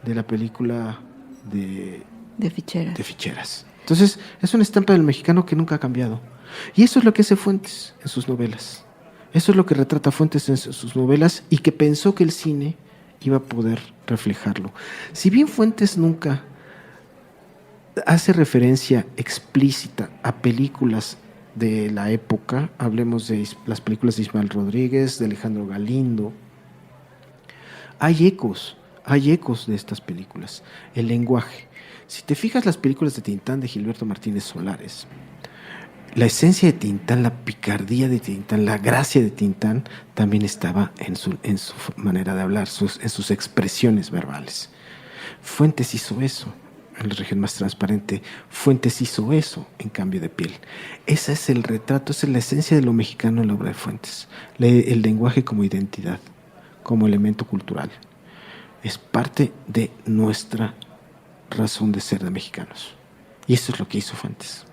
de la película de Ficheras. Entonces, es una estampa del mexicano que nunca ha cambiado. Y eso es lo que hace Fuentes en sus novelas. Eso es lo que retrata Fuentes en sus novelas y que pensó que el cine iba a poder reflejarlo. Si bien Fuentes nunca hace referencia explícita a películas de la época, hablemos de las películas de Ismael Rodríguez, de Alejandro Galindo, hay ecos de estas películas. El lenguaje. Si te fijas, las películas de Tintán de Gilberto Martínez Solares, la esencia de Tintán, la picardía de Tintán, la gracia de Tintán también estaba en su manera de hablar, en sus expresiones verbales. Fuentes hizo eso en La región más transparente. Fuentes hizo eso en Cambio de piel. Ese es el retrato, esa es la esencia de lo mexicano en la obra de Fuentes. El lenguaje como identidad, como elemento cultural. Es parte de nuestra razón de ser de mexicanos. Y eso es lo que hizo Fuentes.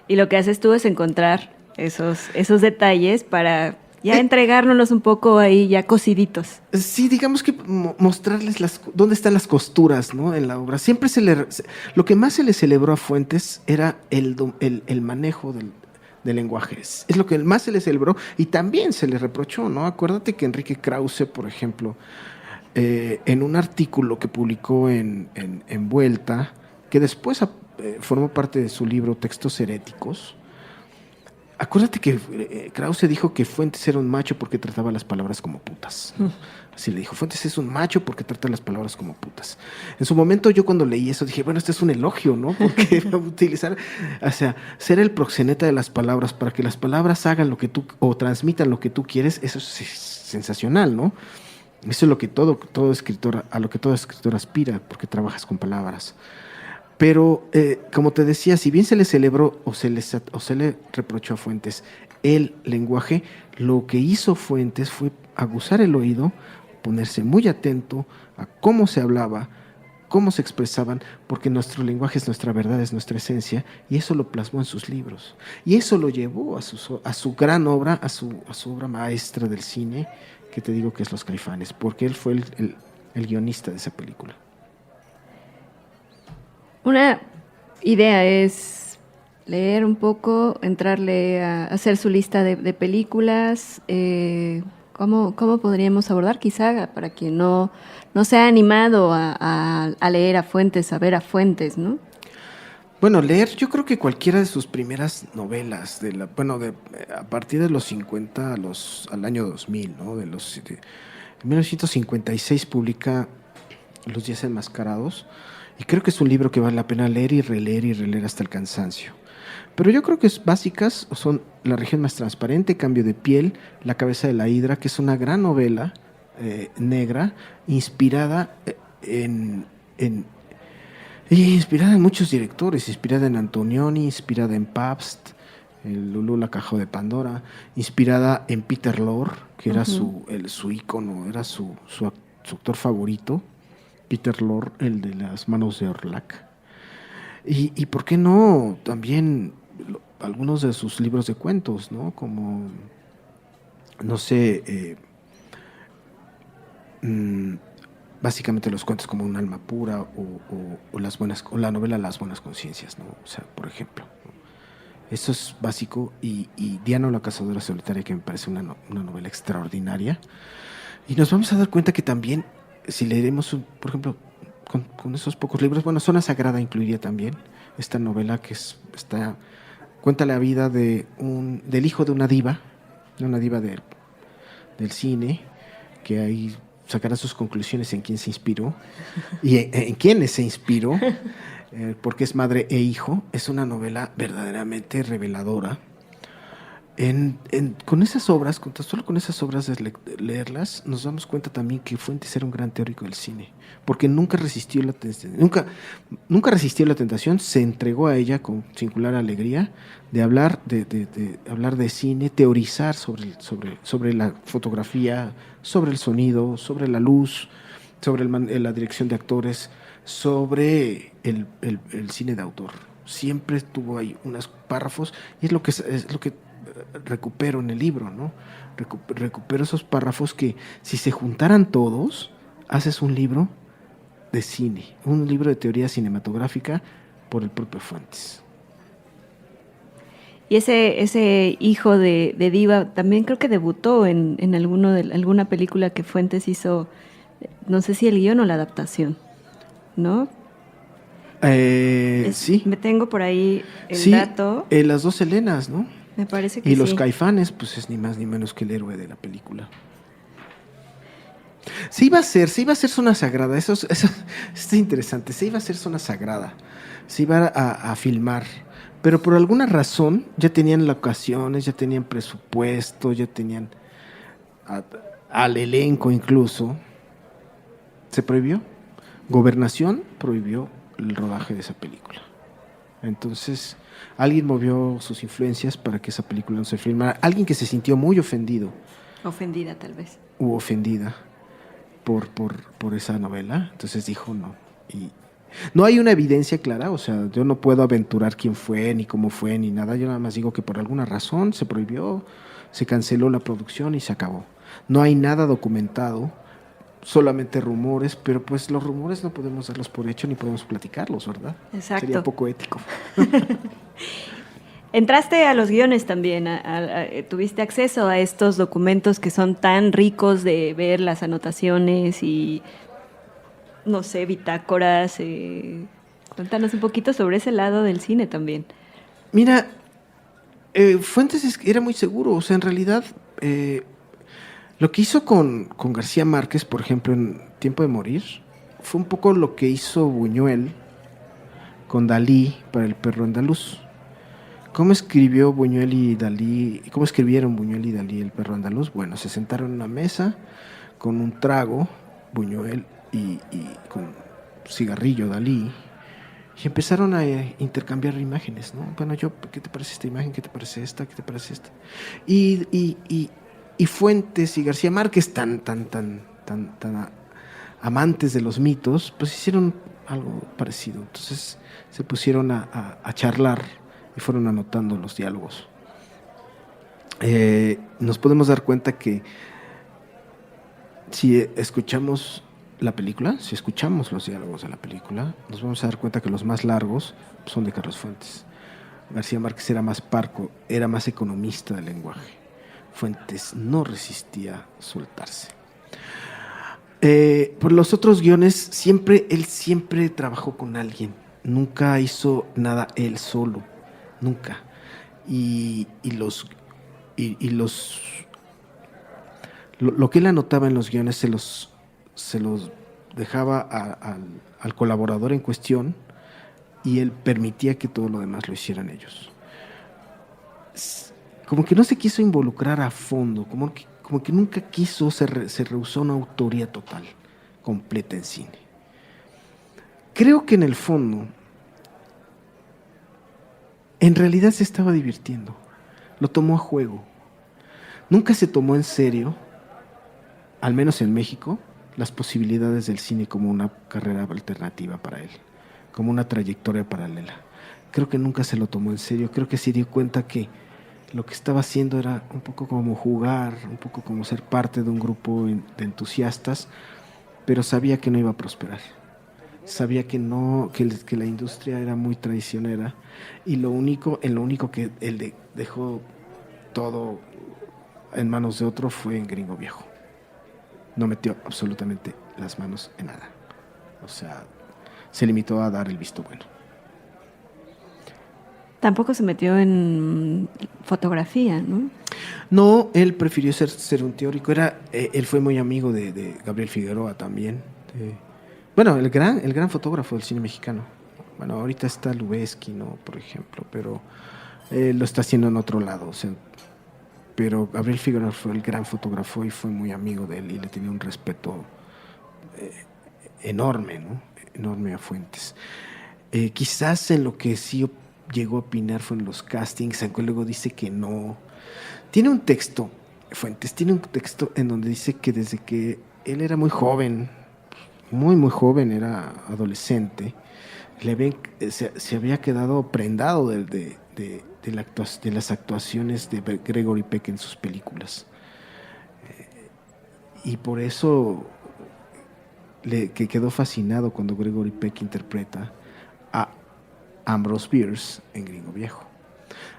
Y lo que haces tú es encontrar esos detalles para ya entregárnoslos un poco ahí ya cociditos. Sí, digamos que mostrarles dónde están las costuras, ¿no? En la obra. Siempre lo que más se le celebró a Fuentes era el manejo del lenguaje. Es lo que más se le celebró y también se le reprochó, ¿no? Acuérdate que Enrique Krause, por ejemplo, en un artículo que publicó en Vuelta, que después formó parte de su libro Textos Heréticos. Acuérdate que Krause dijo que Fuentes era un macho porque trataba las palabras como putas. Así le dijo, Fuentes es un macho porque trata las palabras como putas. En su momento yo cuando leí eso dije, bueno, este es un elogio, ¿no? Porque utilizar, o sea, ser el proxeneta de las palabras para que las palabras hagan lo que tú, o transmitan lo que tú quieres, eso es sensacional, ¿no? Eso es lo que todo escritor aspira, porque trabajas con palabras. Pero, como te decía, si bien se le celebró o se le reprochó a Fuentes el lenguaje, lo que hizo Fuentes fue aguzar el oído, ponerse muy atento a cómo se hablaba, cómo se expresaban, porque nuestro lenguaje es nuestra verdad, es nuestra esencia, y eso lo plasmó en sus libros. Y eso lo llevó a su gran obra, a su obra maestra del cine, que te digo que es Los Caifanes, porque él fue el guionista de esa película. Una idea es leer un poco, entrarle a hacer su lista de películas. ¿Cómo podríamos abordar? Quizá para quien no se ha animado a leer a Fuentes, a ver a Fuentes, ¿no? Bueno, leer, yo creo que cualquiera de sus primeras novelas, a partir de los 50 al año 2000, ¿no? En 1956 publica Los Días Enmascarados, y creo que es un libro que vale la pena leer y releer hasta el cansancio. Pero yo creo que básicas son La región más transparente, Cambio de piel, La cabeza de la hidra, que es una gran novela negra, inspirada en Y inspirada en muchos directores, inspirada en Antonioni, inspirada en Pabst, el Lulú, la caja de Pandora, inspirada en Peter Lorre, que era su ícono, era su actor favorito, Peter Lorre, el de Las manos de Orlac. Y por qué no también algunos de sus libros de cuentos, ¿no? Como, no sé, básicamente los cuentos como Un alma pura o la novela Las buenas conciencias, ¿no? O sea, por ejemplo, ¿no? Eso es básico. Y Diana la cazadora solitaria, que me parece una novela extraordinaria. Y nos vamos a dar cuenta que también, si leeremos, por ejemplo, con esos pocos libros, bueno, Zona Sagrada incluiría también esta novela que cuenta la vida del hijo de una diva del cine, que ahí sacará sus conclusiones en quién se inspiró y en quiénes se inspiró, porque es madre e hijo. Es una novela verdaderamente reveladora. Con esas obras, solo con esas obras de leerlas, nos damos cuenta también que Fuentes era un gran teórico del cine, porque nunca resistió la tentación, se entregó a ella con singular alegría de hablar de cine, teorizar sobre la fotografía, sobre el sonido, sobre la luz, sobre la dirección de actores, sobre el cine de autor. Siempre tuvo ahí unos párrafos, y es lo que recupero en el libro, ¿no? Recupero esos párrafos que, si se juntaran todos, haces un libro de cine, un libro de teoría cinematográfica por el propio Fuentes. Y ese hijo de diva también creo que debutó en alguna película que Fuentes hizo, no sé si el guión o la adaptación, ¿no? Sí. Me tengo por ahí el dato. Las dos Helenas, ¿no? Me parece que y sí. Los Caifanes, pues es ni más ni menos que el héroe de la película. Se iba a hacer Zona Sagrada, eso es interesante. Se iba a hacer Zona Sagrada, se iba a filmar, pero por alguna razón ya tenían locaciones, ya tenían presupuesto, ya tenían al elenco incluso. Se prohibió. Gobernación prohibió el rodaje de esa película. Entonces, alguien movió sus influencias para que esa película no se filmara. Alguien que se sintió muy ofendido. Ofendida, tal vez. U ofendida por esa novela. Entonces dijo no. Y no hay una evidencia clara, o sea, yo no puedo aventurar quién fue, ni cómo fue, ni nada. Yo nada más digo que por alguna razón se prohibió, se canceló la producción y se acabó. No hay nada documentado, solamente rumores, pero pues los rumores no podemos darlos por hecho ni podemos platicarlos, ¿verdad? Exacto. Sería poco ético. Entraste a los guiones también, tuviste acceso a estos documentos que son tan ricos de ver las anotaciones y, no sé, bitácoras. Cuéntanos un poquito sobre ese lado del cine también. Mira, Fuentes era muy seguro, o sea, en realidad lo que hizo con García Márquez, por ejemplo, en Tiempo de morir, fue un poco lo que hizo Buñuel con Dalí para El perro andaluz. ¿Cómo escribió Buñuel y Dalí? ¿Cómo escribieron Buñuel y Dalí El perro andaluz? Bueno, se sentaron en una mesa con un trago, Buñuel y con cigarrillo Dalí, y empezaron a intercambiar imágenes, ¿no? Bueno, ¿qué te parece esta imagen? ¿Qué te parece esta? ¿Qué te parece esta? Y Fuentes y García Márquez, tan amantes de los mitos, pues hicieron algo parecido. Entonces se pusieron a charlar y fueron anotando los diálogos. Nos podemos dar cuenta que si escuchamos la película, si escuchamos los diálogos de la película, nos vamos a dar cuenta que los más largos son de Carlos Fuentes. García Márquez era más parco, era más economista del lenguaje. Fuentes no resistía soltarse. Por los otros guiones, él siempre trabajó con alguien. Nunca hizo nada él solo. Nunca. Lo que él anotaba en los guiones se los dejaba al colaborador en cuestión, y él permitía que todo lo demás lo hicieran ellos. Como que no se quiso involucrar a fondo, como que nunca quiso, se rehusó una autoría total, completa en cine. creo que en el fondo, en realidad se estaba divirtiendo. Lo tomó a juego. Nunca se tomó en serio, al menos en México, las posibilidades del cine como una carrera alternativa para él, como una trayectoria paralela. Creo que nunca se lo tomó en serio. Creo que se dio cuenta que lo que estaba haciendo era un poco como jugar, un poco como ser parte de un grupo de entusiastas, pero sabía que no iba a prosperar. Sabía que no, que la industria era muy traicionera, y en lo único que él dejó todo en manos de otro fue en Gringo Viejo. No metió absolutamente las manos en nada. O sea, se limitó a dar el visto bueno. Tampoco se metió en fotografía, ¿no? No, él prefirió ser un teórico. Él fue muy amigo de Gabriel Figueroa también. Bueno, el gran fotógrafo del cine mexicano. Bueno, ahorita está Lubezki, ¿no? Por ejemplo, pero lo está haciendo en otro lado. O sea, pero Gabriel Figueroa fue el gran fotógrafo y fue muy amigo de él y le tenía un respeto enorme, ¿no? Enorme a Fuentes. Quizás en lo que sí llegó a opinar fue en los castings, aunque luego dice que no. Tiene un texto, Fuentes, en donde dice que desde que él era muy joven, muy joven, era adolescente, se había quedado prendado de las actuaciones de Gregory Peck en sus películas. Y por eso que quedó fascinado cuando Gregory Peck interpreta a Ambrose Bierce en Gringo Viejo.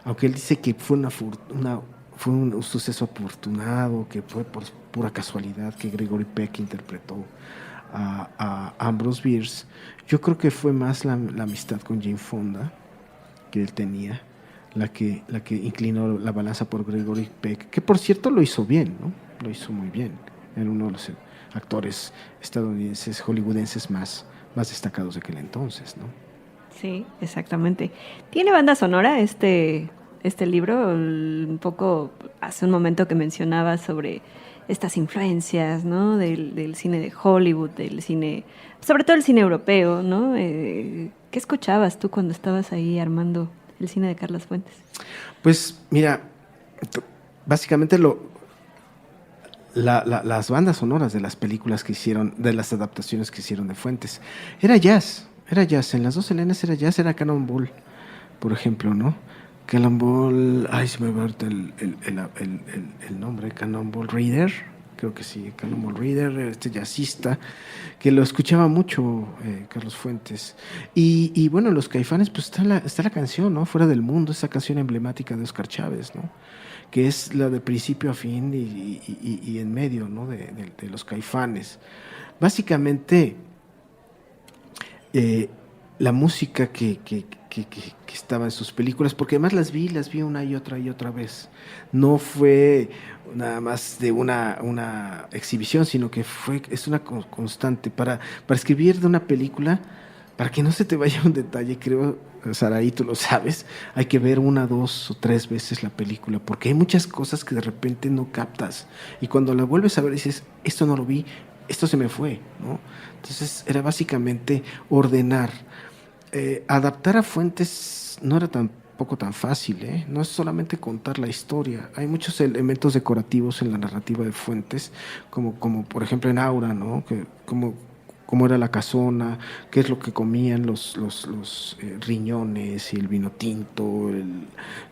Aunque él dice que fue un suceso afortunado, que fue por pura casualidad que Gregory Peck interpretó a Ambrose Bierce, yo creo que fue más la amistad con Jane Fonda que él tenía la que inclinó la balanza por Gregory Peck, que por cierto lo hizo bien, ¿no? Lo hizo muy bien. Era uno de los actores estadounidenses, hollywoodenses más destacados de aquel entonces, ¿no? Sí, exactamente. ¿Tiene banda sonora este libro? Un poco hace un momento que mencionaba sobre estas influencias, ¿no? Del cine de Hollywood, del cine, sobre todo el cine europeo, ¿no? ¿Qué escuchabas tú cuando estabas ahí armando el cine de Carlos Fuentes? Pues mira, básicamente las bandas sonoras de las películas que hicieron, de las adaptaciones que hicieron de Fuentes, era jazz. En las dos Helenas era jazz, era Cannonball, por ejemplo, ¿no? Cannonball, se me va ahorita el nombre, Cannonball Reader, creo que sí, Cannonball Reader, este jazzista, que lo escuchaba mucho Carlos Fuentes. Y bueno, Los Caifanes, pues está la canción, ¿no? Fuera del Mundo, esa canción emblemática de Óscar Chávez, ¿no? Que es la de principio a fin y en medio, ¿no? De Los Caifanes. Básicamente, la música que estaba en sus películas, porque además las vi una y otra vez. No fue nada más de una exhibición, sino que es una constante. Para escribir de una película, para que no se te vaya un detalle, creo, Saraí, tú lo sabes, hay que ver 1, 2 o 3 veces la película, porque hay muchas cosas que de repente no captas. Y cuando la vuelves a ver dices, esto no lo vi, esto se me fue, ¿no? Entonces era básicamente ordenar. Adaptar a Fuentes no era tampoco tan fácil, ¿eh? No es solamente contar la historia. Hay muchos elementos decorativos en la narrativa de Fuentes, como por ejemplo en Aura, ¿no? Cómo era la casona, qué es lo que comían los riñones y el vino tinto,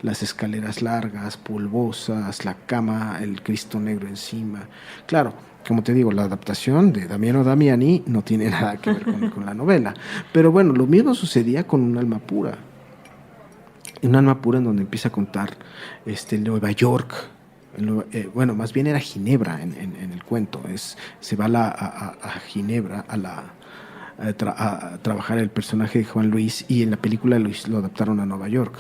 las escaleras largas, polvosas, la cama, el Cristo negro encima. Claro, como te digo, la adaptación de Damiano Damiani no tiene nada que ver con la novela. Pero bueno, lo mismo sucedía con Un alma pura. Un alma pura en donde empieza a contar Nueva York. Bueno, más bien era Ginebra en el cuento. Se va a Ginebra a trabajar el personaje de Juan Luis, y en la película lo adaptaron a Nueva York.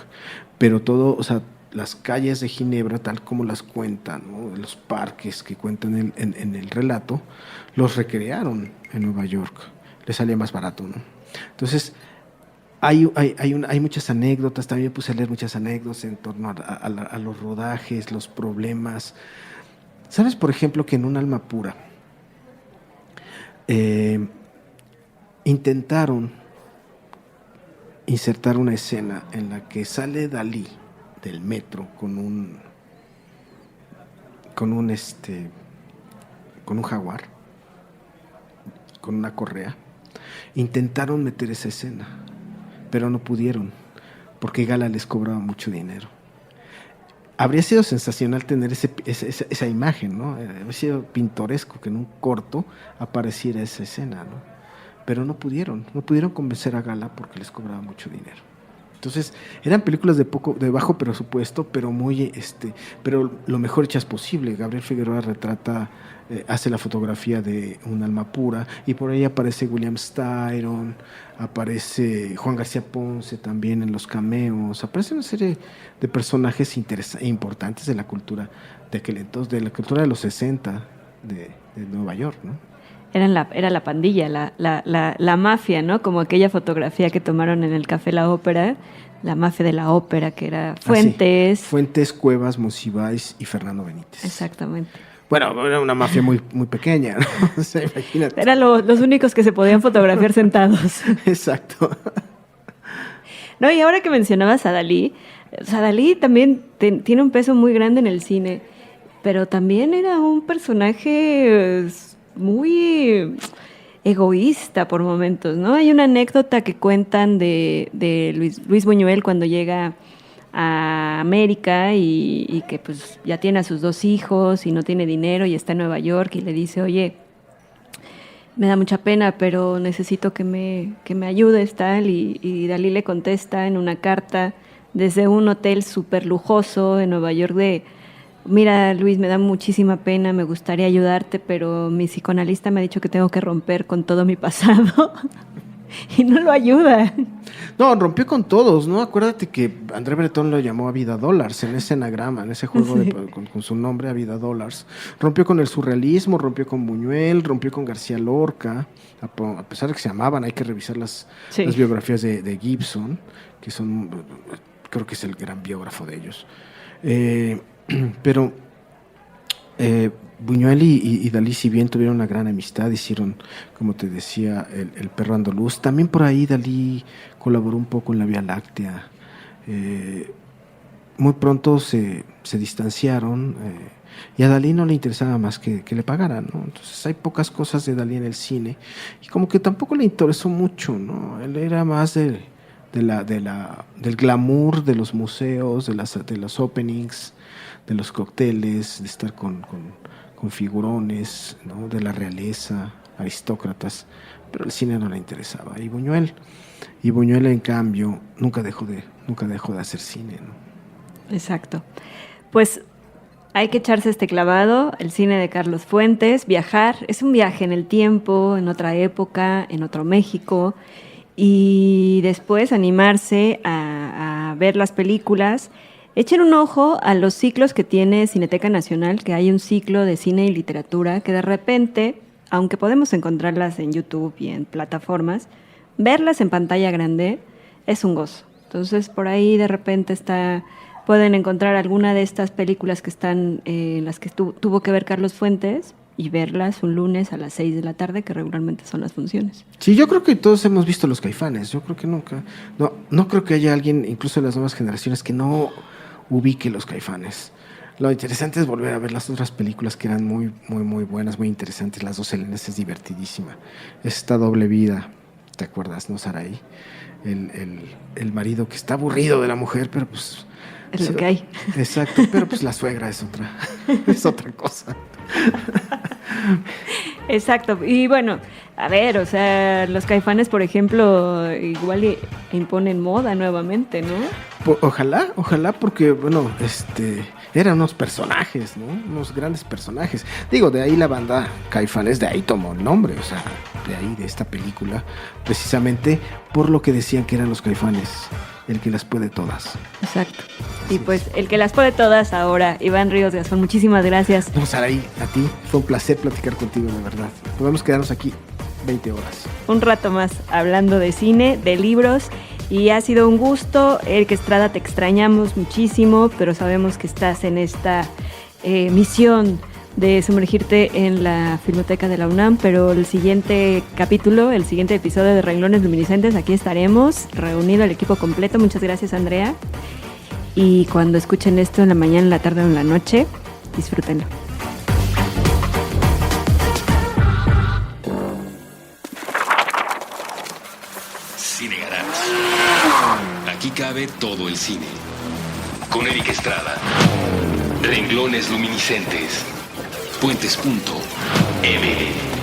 Pero todo, o sea, las calles de Ginebra, tal como las cuentan, ¿no? Los parques que cuentan en el relato, los recrearon en Nueva York. Les salía más barato, ¿no? Entonces, hay muchas anécdotas. También puse a leer muchas anécdotas en torno a los rodajes, los problemas. ¿Sabes, por ejemplo, que en Un alma pura intentaron insertar una escena en la que sale Dalí del metro con un jaguar, con una correa. Intentaron meter esa escena, pero no pudieron, porque Gala les cobraba mucho dinero. Habría sido sensacional tener esa imagen, ¿no? Habría sido pintoresco que en un corto apareciera esa escena, ¿no? Pero no pudieron convencer a Gala porque les cobraba mucho dinero. Entonces, eran películas de bajo presupuesto, pero pero lo mejor hechas posible. Gabriel Figueroa hace la fotografía de Un alma pura, y por ahí aparece William Styron, aparece Juan García Ponce también en los cameos, aparece una serie de personajes importantes de la cultura de aquel entonces, de la cultura de los 60 de Nueva York, ¿no? Era la pandilla, la mafia, ¿no? Como aquella fotografía que tomaron en el Café La Ópera, la mafia de la ópera, que era Fuentes. Fuentes, Cuevas, Monsiváis y Fernando Benítez. Exactamente. Bueno, era una mafia muy, muy pequeña, ¿no? O sea, imagínate. Eran los únicos que se podían fotografiar sentados. Exacto. No, y ahora que mencionabas a Dalí, o sea, Dalí también tiene un peso muy grande en el cine, pero también era un personaje muy egoísta por momentos, ¿no? Hay una anécdota que cuentan de Luis Buñuel cuando llega a América y que pues ya tiene a sus 2 hijos y no tiene dinero y está en Nueva York, y le dice, oye, me da mucha pena, pero necesito que me ayudes, tal, y Dalí le contesta en una carta desde un hotel súper lujoso en Nueva York de: mira, Luis, me da muchísima pena, me gustaría ayudarte, pero mi psicoanalista me ha dicho que tengo que romper con todo mi pasado. Y no lo ayuda. No, rompió con todos, ¿no? Acuérdate que André Breton lo llamó A Vida Dólares en ese anagrama, en ese juego sí, con su nombre, A Vida Dólares. Rompió con el surrealismo, rompió con Buñuel, rompió con García Lorca. A pesar de que se amaban, hay que revisar las biografías de Gibson, que son, creo que es el gran biógrafo de ellos. Pero Buñuel y Dalí, si bien tuvieron una gran amistad, hicieron, como te decía, el Perro Andaluz. También por ahí Dalí colaboró un poco en la Vía Láctea. Muy pronto se distanciaron, y a Dalí no le interesaba más que le pagaran, ¿no? Entonces hay pocas cosas de Dalí en el cine, y como que tampoco le interesó mucho, ¿no? Él era más del glamour de los museos, de los openings, de los cócteles, de estar con figurones, ¿no? De la realeza, aristócratas, pero el cine no le interesaba. Y Buñuel en cambio nunca dejó de hacer cine, ¿no? Exacto. Pues hay que echarse este clavado, el cine de Carlos Fuentes. Viajar es un viaje en el tiempo, en otra época, en otro México, y después animarse a ver las películas. Echen un ojo a los ciclos que tiene Cineteca Nacional, que hay un ciclo de cine y literatura que de repente, aunque podemos encontrarlas en YouTube y en plataformas, verlas en pantalla grande es un gozo. Entonces, por ahí de repente pueden encontrar alguna de estas películas que están las que tuvo que ver Carlos Fuentes, y verlas un lunes a las 6 de la tarde, que regularmente son las funciones. Sí, yo creo que todos hemos visto Los Caifanes. Yo creo que nunca... No creo que haya alguien, incluso de las nuevas generaciones, que no ubique Los Caifanes. Lo interesante es volver a ver las otras películas que eran muy, muy, muy buenas, muy interesantes. Las Dos Helenas es divertidísima. Esta Doble Vida, ¿te acuerdas, no, Saraí? El marido que está aburrido de la mujer, pero pues... Es lo que hay. Exacto, pero pues la suegra es otra cosa. Exacto, y bueno, a ver, o sea, Los Caifanes, por ejemplo, igual imponen moda nuevamente, ¿no? Ojalá, porque, bueno, eran unos personajes, ¿no? Unos grandes personajes. Digo, de ahí la banda Caifanes, de ahí tomó el nombre, o sea, de esta película, precisamente por lo que decían que eran los Caifanes, el que las puede todas. Exacto. Y pues el que las puede todas ahora, Iván Ríos Garzón, muchísimas gracias. No, Saraí, a ti fue un placer platicar contigo, de verdad. Podemos quedarnos aquí 20 horas. Un rato más hablando de cine, de libros, y ha sido un gusto. Eric Estrada, te extrañamos muchísimo, pero sabemos que estás en esta misión de sumergirte en la Filmoteca de la UNAM, pero el siguiente capítulo, el siguiente episodio de Renglones Luminiscentes, aquí estaremos, reunido el equipo completo. Muchas gracias, Andrea. Y cuando escuchen esto en la mañana, en la tarde o en la noche, disfrútenlo. Cine Garage. Aquí cabe todo el cine. Con Eric Estrada. Renglones Luminiscentes. Puentes.ml